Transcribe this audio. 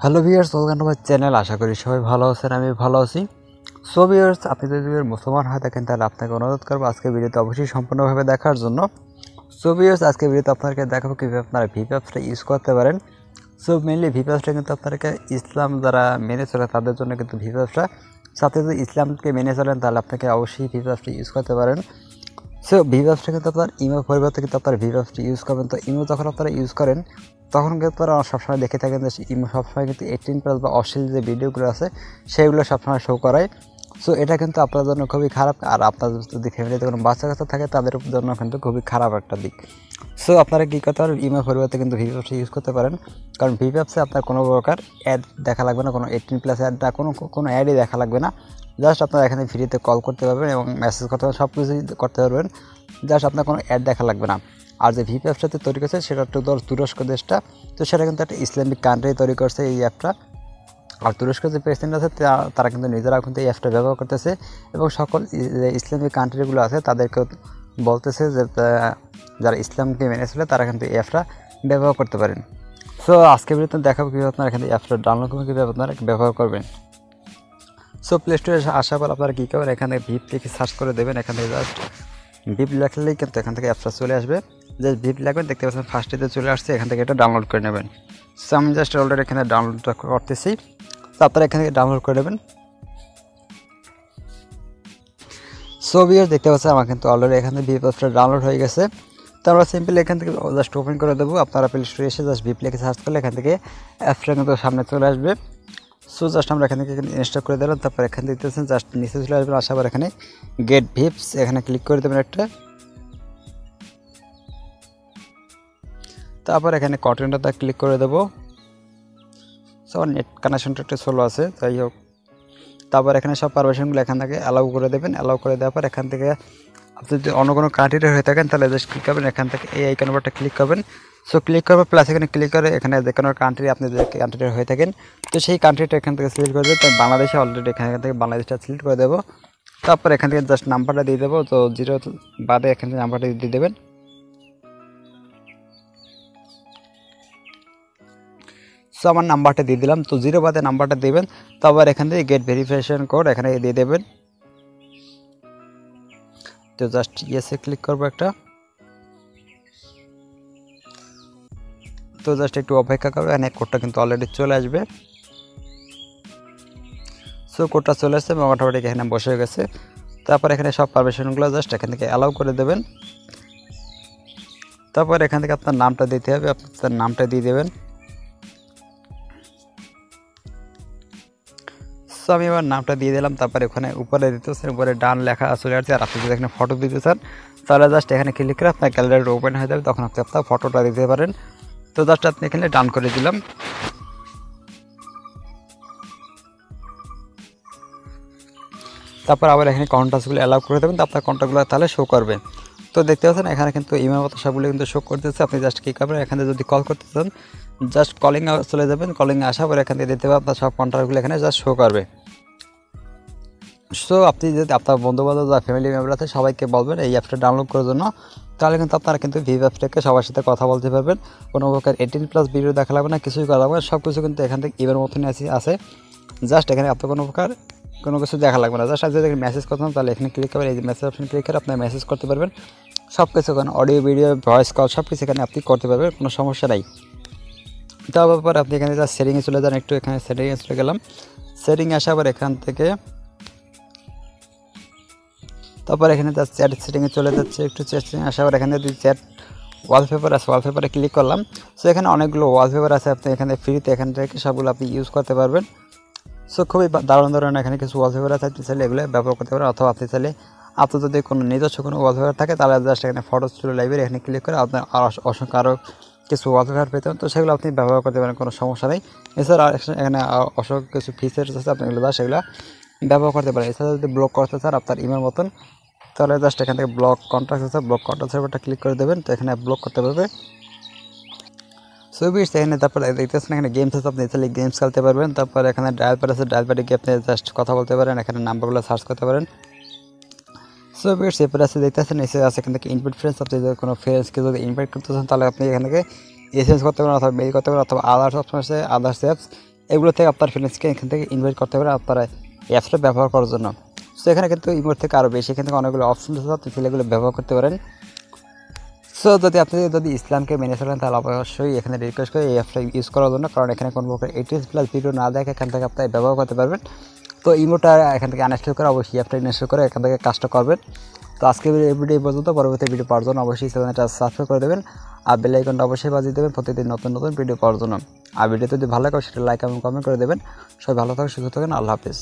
Hello viewers, welcome to my channel. আশা করি সবাই ভালো আছেন, আমি ভালো আছি। সো ভিউয়ার্স, আপনি যদি মুসলমান হয়ে থাকেন তাহলে আপনাকে অনুরোধ করবো আজকে ভিডিওতে অবশ্যই সম্পূর্ণভাবে দেখার জন্য। সো ভিউয়ার্স, আজকে ভিডিওতে আপনাকে দেখাবো কীভাবে আপনারা ভিপ অ্যাপসটা ইউজ করতে পারেন। সো মেনলি ভিপ অ্যাপসটা কিন্তু আপনাকে ইসলাম যারা মেনে চলে তাদের জন্য কিন্তু ভিপ অ্যাপসটা, সাথে যদি ইসলামকে মেনে চলেন তাহলে আপনাকে অবশ্যই ভিপ অ্যাপসটা ইউজ করতে পারেন। সো ভিপ অ্যাপসটা কিন্তু আপনার ইমো পরিবর্তে কিন্তু আপনার ভিপ অ্যাপসটা ইউজ করবেন। তো ইমো যখন আপনারা ইউজ করেন তখন কিন্তু আপনারা সবসময় দেখে থাকেন যে ইমো সবসময় কিন্তু 18+ বা অশ্লীল যে ভিডিওগুলো আছে সেইগুলো সবসময় শো করায়। সো এটা কিন্তু আপনার জন্য খুবই খারাপ, আর আপনার যদি ফ্যামিলিতে কোনো বাচ্চা কাচ্চা থাকে তাদের জন্য কিন্তু খুবই খারাপ একটা দিক। সো আপনারা কী করতে পারেন, ইমো পরিবর্তে কিন্তু ভিপ অ্যাপসটা ইউজ করতে পারেন। কারণ ভিপ অ্যাপসে আপনার কোনো প্রকার অ্যাড দেখা লাগবে না, কোনো 18+ অ্যাডটা কোনো অ্যাডই দেখা লাগবে না। জাস্ট আপনারা এখানে ফ্রিতে কল করতে পারবেন এবং মেসেজ করতে পারবেন, সব কিছুই করতে পারবেন। জাস্ট আপনার কোনো অ্যাড দেখা লাগবে না। আর যে ভিপ অ্যাপসটাতে তৈরি করছে সেটা একটু তুরস্ক দেশটা, তো সেটা কিন্তু একটা ইসলামিক কান্ট্রি তৈরি করছে এই অ্যাপটা। আর তুরস্কের যে প্রেসিডেন্ট আছে তারা কিন্তু নিজেরাও কিন্তু এই অ্যাপটা ব্যবহার করতেছে এবং সকল যে ইসলামিক কান্ট্রিগুলো আছে তাদেরকেও বলতেছে যে যারা ইসলামকে মেনে চলে তারা কিন্তু এই অ্যাপটা ব্যবহার করতে পারেন। সো আজকে ভিডিওতে দেখাবো কীভাবে আপনারা এখানে অ্যাপটা ডাউনলোড করে কীভাবে আপনারা ব্যবহার করবেন। সো প্লে স্টোরে আসার পর আপনারা কী করবেন, এখানে ভিপ লিখে সার্চ করে দেবেন। এখান থেকে জাস্ট ভিপ লেখলেই কিন্তু এখান থেকে অ্যাপসটা চলে আসবে। জাস্ট ভিপ লাগবেন, দেখতে পাচ্ছেন ফার্স্টেতে চলে আসছে, এখান থেকে এটা ডাউনলোড করে নেবেন। সো আমি জাস্ট অলরেডি এখানে ডাউনলোডটা করতেছি, তো আপনারা এখান থেকে ডাউনলোড করে নেবেন। সো ভিউয়ার্স, দেখতে পাচ্ছেন আমার কিন্তু অলরেডি এখান থেকে ভিপ অ্যাপসটা ডাউনলোড হয়ে গেছে। তো আমরা সিম্পলি এখান থেকে জাস্ট ওপেন করে দেবো। আপনারা প্লে স্টোরে এসে জাস্ট ভিপ লিখে সার্চ করলে এখান থেকে অ্যাপসটা কিন্তু সামনে চলে আসবে। সো জাস্ট আমরা এখান থেকে ইনস্টল করে দিলাম। তারপর এখান থেকে দেখতেছেন জাস্ট নিচে চলে আসবেন, আসার পর এখানে গেট ভিপস এখানে ক্লিক করে দেবেন একটা। তারপর এখানে কন্টিনিউটা ক্লিক করে দেবো। সো নেট কানেকশনটা একটু স্লো আছে, যাই হোক। তারপর এখানে সব পারমিশনগুলো এখান থেকে অ্যালাউ করে দেবেন। অ্যালাউ করে দেওয়ার পর এখান থেকে আপনি যদি অন্য কোনো কান্ট্রিতে হয়ে থাকেন তাহলে জাস্ট ক্লিক করবেন, এখান থেকে এই আইকন উপরটা ক্লিক করবেন। সো ক্লিক করবে প্লাস এখানে ক্লিক করে এখানে যে কোনো কান্ট্রি আপনি যে কান্ট্রিতে হয়ে থাকেন তো সেই কান্ট্রিটা এখান থেকে সিলেক্ট করে দেবেন। তো বাংলাদেশে অলরেডি এখান থেকে বাংলাদেশটা সিলেক্ট করে দেবো। তারপর এখান থেকে জাস্ট নাম্বারটা দিয়ে দেবো, তো 0 বাদে এখান থেকে নাম্বারটা দিয়ে দেবেন। সো আমার নাম্বারটা দিয়ে দিলাম, তো 0 বাদে নাম্বারটা দেবেন। তো আবার এখান থেকে গেট ভেরিফিকেশন কোড এখানে দিয়ে দেবেন। তো জাস্ট ইয়েসে ক্লিক করবো একটা। তো জাস্ট একটু অপেক্ষা করবে, এখানে কোডটা কিন্তু অলরেডি চলে আসবে। সো কোডটা চলে আসছে এবং অটোমেটিক এখানে বসে গেছে। তারপর এখানে সব পারমিশনগুলো জাস্ট এখান থেকে অ্যালাউ করে দেবেন। তারপর এখান থেকে আপনার নামটা দিতে হবে, আপনার নামটা দিয়ে দেবেন। সো আমি এবার নামটা দিয়ে দিলাম। তারপরে ওখানে উপরে দিতেছেন, উপরে ডান লেখা চলে আসছে। আর আপনি যদি এখানে ফটো দিতে চান তাহলে জাস্ট এখানে ক্লিক করে আপনার গ্যালারিটা ওপেন হয়ে যাবে, তখন আপনি আপনার ফটোটা দিতে পারেন। তো জাস্ট আপনি এখানে ডান করে দিলাম। তারপর আবার এখানে কন্ট্যাক্টসগুলো অ্যালাউ করে দেবেন, তো আপনার কন্ট্যাক্টগুলো তাহলে শো করবে। তো দেখতে পাচ্ছেন এখানে কিন্তু ইমেল মতো সবগুলো কিন্তু শো করতেছে। আপনি জাস্ট কী করবেন, এখানে যদি কল করতে চান জাস্ট কলিংয়ে চলে যাবেন। কলিংয়ে আসার পর এখান থেকে দিতে হবে আপনার সব কন্ট্যাক্টগুলো এখানে জাস্ট শো করবে। সো আপনি যদি আপনার বন্ধুবান্ধব বা ফ্যামিলি মেম্বার আছে সবাইকে বলবেন এই অ্যাপটা ডাউনলোড করার জন্য, তাহলে কিন্তু আপনারা কিন্তু ভিপ অ্যাপটাকে সবার সাথে কথা বলতে পারবেন। কোনো প্রকার 18+ ভিডিও দেখা লাগবে না, কিছুই করা লাগবে না, সব কিছু কিন্তু এখান থেকে ইমের মতনই আছে। জাস্ট এখানে আপনার কোনো কিছু দেখা লাগবে না। জাস্ট আপনি যদি মেসেজ করতেন তাহলে এখানে ক্লিক করবেন, এই যে মেসেজ অপশন ক্লিক করে আপনার মেসেজ করতে পারবেন। সব কিছু এখানে অডিও ভিডিও ভয়েস কল সব কিছু এখানে আপনি করতে পারবেন, কোনো সমস্যা নাই। তারপর আপনি এখানে জাস্ট সেটিংয়ে চলে যান, একটু এখানে সেটিংয়ে চলে গেলাম। সেটিংয়ে আসার পর এখান থেকে তারপর এখানে জাস্ট চ্যাট সেটিংয়ে চলে যাচ্ছে, একটু চ্যাট সেটিংয়ে আসার পর এখানে যদি চ্যাট ওয়ালপেপার আছে ওয়ালপেপারে ক্লিক করলাম। সো এখানে অনেকগুলো ওয়ালপেপার আছে, আপনি এখানে ফ্রিতে এখান থেকে সবগুলো আপনি ইউজ করতে পারবেন। সো খুবই দারুণ এখানে কিছু ওয়ালপেপার আছে, আপনি চাইলে এগুলো ব্যবহার করতে পারেন। অথবা আপনি চাইলে আপনার যদি কোনো নিজস্ব কোনো ওয়ালপেপার থাকে তাহলে জাস্ট এখানে ফটো স্টুডিও লাইব্রেরি এখানে ক্লিক করে আপনার অসংখ্য আরও কিছু ওয়ালপেপার পেতে তো সেগুলো আপনি ব্যবহার করতে পারেন, কোনো সমস্যা নেই। এছাড়া এখানে অসংখ্য কিছু ফিচার্স আছে, আপনি এগুলো সেগুলো ব্যবহার করতে পারেন। এছাড়া যদি ব্লক করতে চান আপনার ইমের মতন তাহলে জাস্ট এখান থেকে ব্লক কন্ট্যাক্ট আছে, ব্লক কন্ট্যাক্টের উপরটা ক্লিক করে দেবেন, তো এখানে ব্লক করতে পারবে। সো বিটস এখানে তারপরে দেখতেছেন এখানে গেমস আছে, আপনি চাইলে গেমস খেলতে পারবেন। তারপর এখানে ডায়াল প্যাড আছে, ডায়াল প্যাডে গিয়ে আপনি জাস্ট কথা বলতে পারেন, এখানে নাম্বারগুলো সার্চ করতে পারেন। সো বিটস এরপরে আছে দেখতেছেন এসে আছে এখান থেকে ইনভাইট ফ্রেন্ডস, আপনি যদি কোনো ফ্রেন্ডসকে যদি ইনভাইট করতে চান তাহলে আপনি এখান থেকে এসএমএস করতে পারেন অথবা মেইল করতে পারেন অথবা আদার্স অপশন আছে আদার্স অ্যাপস এগুলো থেকে আপনার ফ্রেন্ডসকে এখান থেকে ইনভাইট করতে পারেন আপনারা এই অ্যাপসটা ব্যবহার করার জন্য। সো এখানে কিন্তু ইমোর থেকে আরও বেশি এখান থেকে অনেকগুলো অপশন আছে, আপনি সেগুলো ব্যবহার করতে পারেন। সো আপনি ইসলামকে মেনে চলেন তাহলে অবশ্যই এখানে রিকোয়েস্ট করে এই অ্যাপটা ইউজ করার জন্য, কারণ এখানে কোনো প্রকার 18+ ভিডিও না দেখে এখান থেকে আপনি ব্যবহার করতে পারবেন। তো ইমোটা এখান থেকে আনইনস্টল করে অবশ্যই অ্যাপটা ইনস্টল করে এখান থেকে কাজটা করবেন। তো আজকে ভিডিও এই পর্যন্ত, পরবর্তী ভিডিও পাওয়ার জন্য অবশ্যই চ্যানেলটা সাবস্ক্রাইব করে দেবেন আর বেল আইকনটা অবশ্যই বাজিয়ে দেবেন প্রতিদিন নতুন নতুন ভিডিও পাওয়ার জন্য। আর ভিডিওতে যদি ভালো লাগে সেটা লাইক এবং কমেন্ট করে দেবেন। সবাই ভালো থাকুন, সুস্থ থাকুন, আল্লাহ হাফেজ।